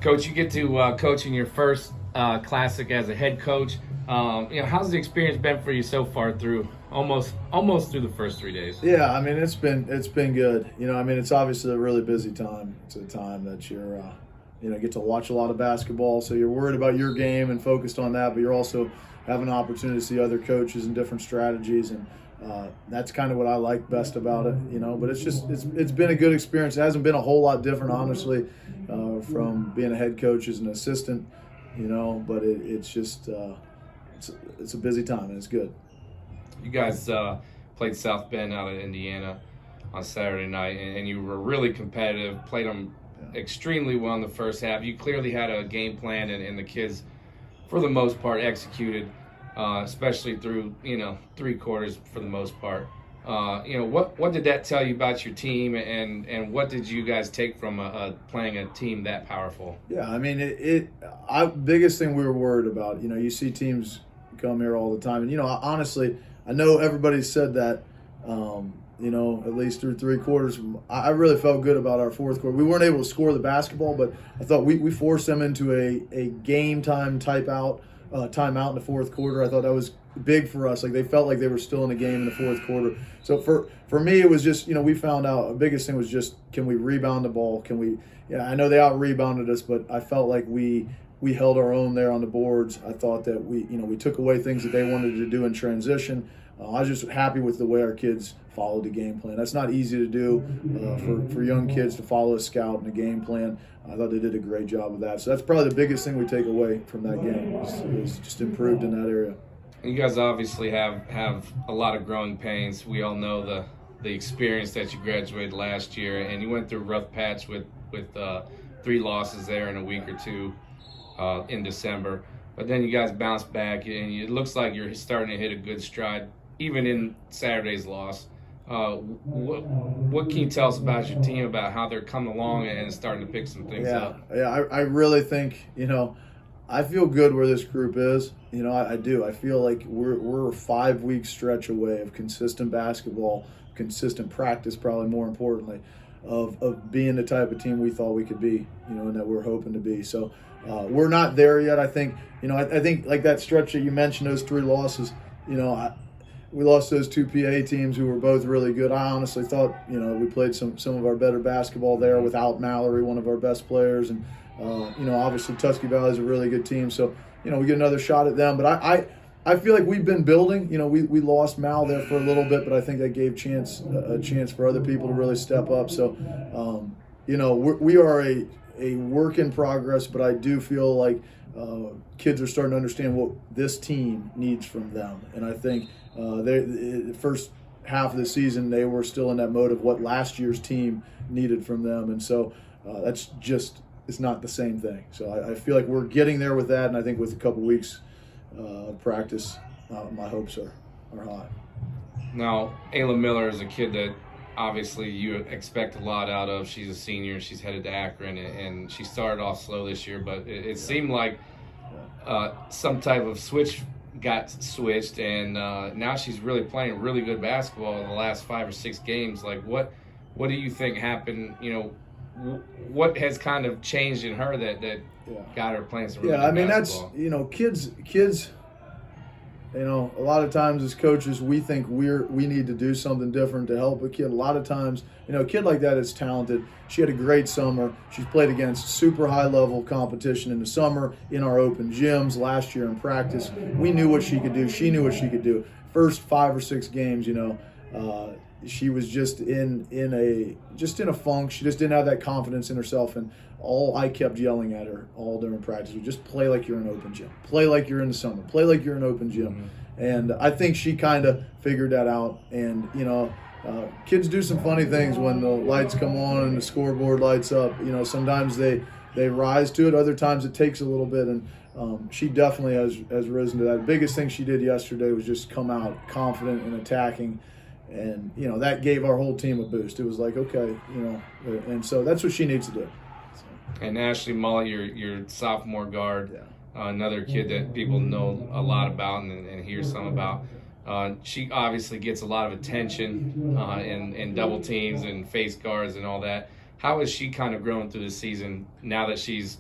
Coach, you get to coach in your first classic as a head coach. How's the experience been for you so far through almost through the first 3 days? Yeah, I mean it's been good. It's obviously a really busy time. It's a time that you're get to watch a lot of basketball, so you're worried about your game and focused on that, but you're also having an opportunity to see other coaches and different strategies, and that's kind of what I like best about it. But it's been a good experience. It hasn't been a whole lot different, honestly, from being a head coach as an assistant. But it's a busy time and it's good. You guys played South Bend out of Indiana on Saturday night, and you were really competitive. Played them extremely well in the first half. You clearly had a game plan, and the kids, for the most part, executed, especially through 3 quarters for the most part. What did that tell you about your team, and what did you guys take from playing a team that powerful? Yeah, I mean, biggest thing we were worried about. You see teams come here all the time, and honestly, I know everybody said that. At least through 3 quarters, I really felt good about our fourth quarter. We weren't able to score the basketball, but I thought we forced them into a game time timeout in the fourth quarter. I thought that was big for us. Like, they felt like they were still in the game in the fourth quarter. So for me, it was just, we found out the biggest thing was just, can we rebound the ball? Can we? Yeah, I know they out rebounded us, but I felt like we held our own there on the boards. I thought that we took away things that they wanted to do in transition. I was just happy with the way our kids followed the game plan. That's not easy to do for young kids to follow a scout and a game plan. I thought they did a great job of that. So that's probably the biggest thing we take away from that game is just improved in that area. You guys obviously have a lot of growing pains. We all know the experience that you graduated last year, and you went through a rough patch with 3 losses there in a week or 2 in December. But then you guys bounced back, and it looks like you're starting to hit a good stride, even in Saturday's loss. What can you tell us about your team, about how they're coming along and starting to pick some things up? Yeah, I really think, I feel good where this group is. I do. I feel like we're a 5-week stretch away of consistent basketball, consistent practice, probably more importantly, of being the type of team we thought we could be, and that we're hoping to be. So we're not there yet. I think, I think like that stretch that you mentioned, those 3 losses, we lost those 2 PA teams who were both really good. I honestly thought, we played some of our better basketball there without Mallory, one of our best players. And, obviously Tusky Valley is a really good team. So, we get another shot at them. But I feel like we've been building. We lost Mal there for a little bit, but I think that gave a chance for other people to really step up. So, we are a work in progress, but I do feel like kids are starting to understand what this team needs from them. And I think the first half of the season, they were still in that mode of what last year's team needed from them. And so it's not the same thing. So I feel like we're getting there with that. And I think with a couple weeks of practice, my hopes are high. Now, Ayla Miller is a kid that obviously you expect a lot out of. She's a senior. She's headed to Akron, and she started off slow this year, but it seemed like some type of switch got switched, and now she's really playing really good basketball in the last 5 or 6 games. Like, what do you think happened? What has kind of changed in her that got her playing some really good basketball? That's kids. A lot of times as coaches, we think we need to do something different to help a kid. A lot of times, a kid like that is talented. She had a great summer. She's played against super high-level competition in the summer in our open gyms last year in practice. We knew what she could do. She knew what she could do. First 5 or 6 games, she was just in a funk. She just didn't have that confidence in herself, and all I kept yelling at her all during practice was just play like you're in open gym. Play like you're in the summer. Play like you're in open gym. Mm-hmm. And I think she kind of figured that out. And, kids do some funny things when the lights come on and the scoreboard lights up. Sometimes they rise to it. Other times it takes a little bit. And she definitely has risen to that. The biggest thing she did yesterday was just come out confident and attacking. And, that gave our whole team a boost. It was like, okay, and so that's what she needs to do. So. And Ashley Mully, your sophomore guard, another kid that people know a lot about and hear some about. She obviously gets a lot of attention in double teams and face guards and all that. How has she kind of grown through the season now that she's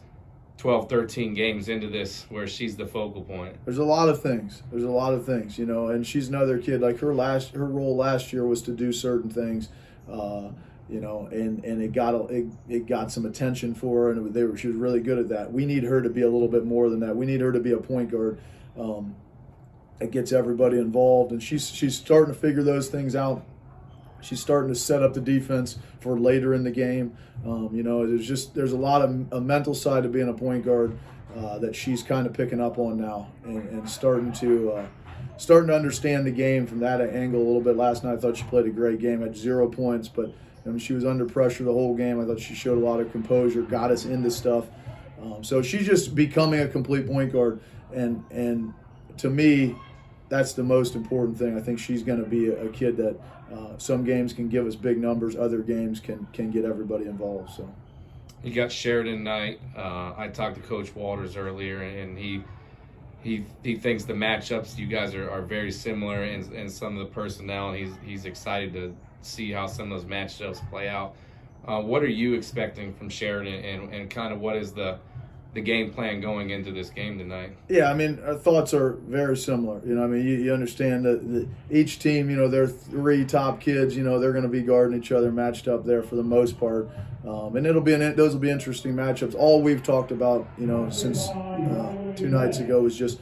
12, 13 games into this where she's the focal point? There's a lot of things. You know, and she's another kid. Like her role last year was to do certain things, you know, and it got some attention for her, and she was really good at that. We need her to be a little bit more than that. We need her to be a point guard. It gets everybody involved, and she's starting to figure those things out. She's starting to set up the defense for later in the game. You know, there's a lot of a mental side to being a point guard that she's kind of picking up on now, and starting to understand the game from that angle a little bit. Last night I thought she played a great game at 0 points, but I mean, she was under pressure the whole game. I thought she showed a lot of composure, got us into stuff. So she's just becoming a complete point guard, and to me, that's the most important thing. I think she's going to be a kid that some games can give us big numbers, other games can get everybody involved. So you got Sheridan tonight. I talked to Coach Walters earlier, and he thinks the matchups you guys are very similar in some of the personnel. He's excited to see how some of those matchups play out. What are you expecting from Sheridan, and kind of what is the game plan going into this game tonight? Yeah, I mean, our thoughts are very similar. You know, I mean, you understand that each team, you know, their 3 top kids, you know, they're going to be guarding each other, matched up there for the most part, and those will be interesting matchups. All we've talked about, you know, since 2 nights ago is just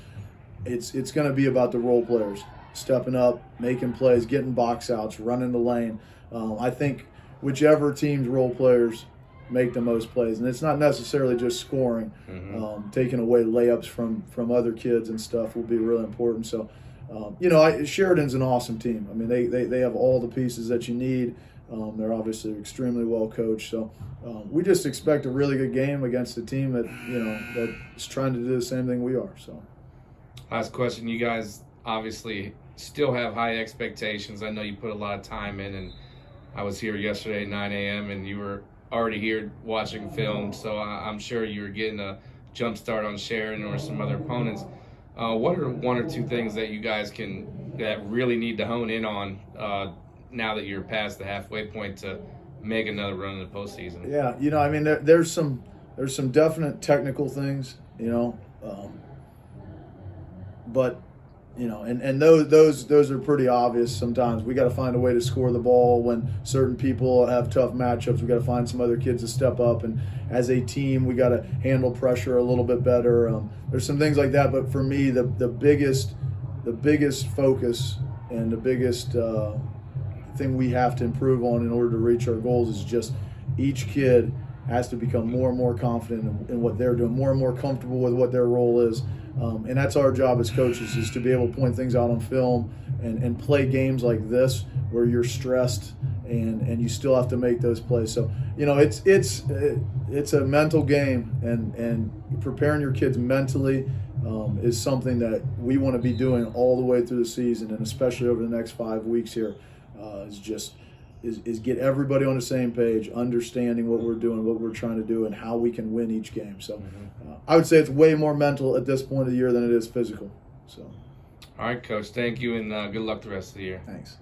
it's going to be about the role players stepping up, making plays, getting box outs, running the lane. I think whichever team's role players make the most plays, and it's not necessarily just scoring. Taking away layups from other kids and stuff will be really important. So, you know, Sheridan's an awesome team. I mean, they have all the pieces that you need. They're obviously extremely well coached. So, we just expect a really good game against a team that, you know, that is trying to do the same thing we are. So, last question. You guys obviously still have high expectations. I know you put a lot of time in, and I was here yesterday at 9 a.m. and you were already here watching film, so I'm sure you were getting a jump start on Sheridan or some other opponents. What are 1 or 2 things that you guys that really need to hone in on now that you're past the halfway point to make another run in the postseason? Yeah, you know, I mean, there's some definite technical things, you know, but you know, and those are pretty obvious sometimes. We got to find a way to score the ball when certain people have tough matchups. We got to find some other kids to step up, and as a team, we got to handle pressure a little bit better. There's some things like that, but for me, the biggest focus and the biggest thing we have to improve on in order to reach our goals is just each kid has to become more and more confident in what they're doing, more and more comfortable with what their role is. And that's our job as coaches, is to be able to point things out on film and play games like this where you're stressed and you still have to make those plays. So, you know, it's a mental game, and preparing your kids mentally is something that we want to be doing all the way through the season, and especially over the next 5 weeks here, is get everybody on the same page, understanding what we're doing, what we're trying to do, and how we can win each game. So I would say it's way more mental at this point of the year than it is physical. So, all right, Coach, thank you, and good luck the rest of the year. Thanks.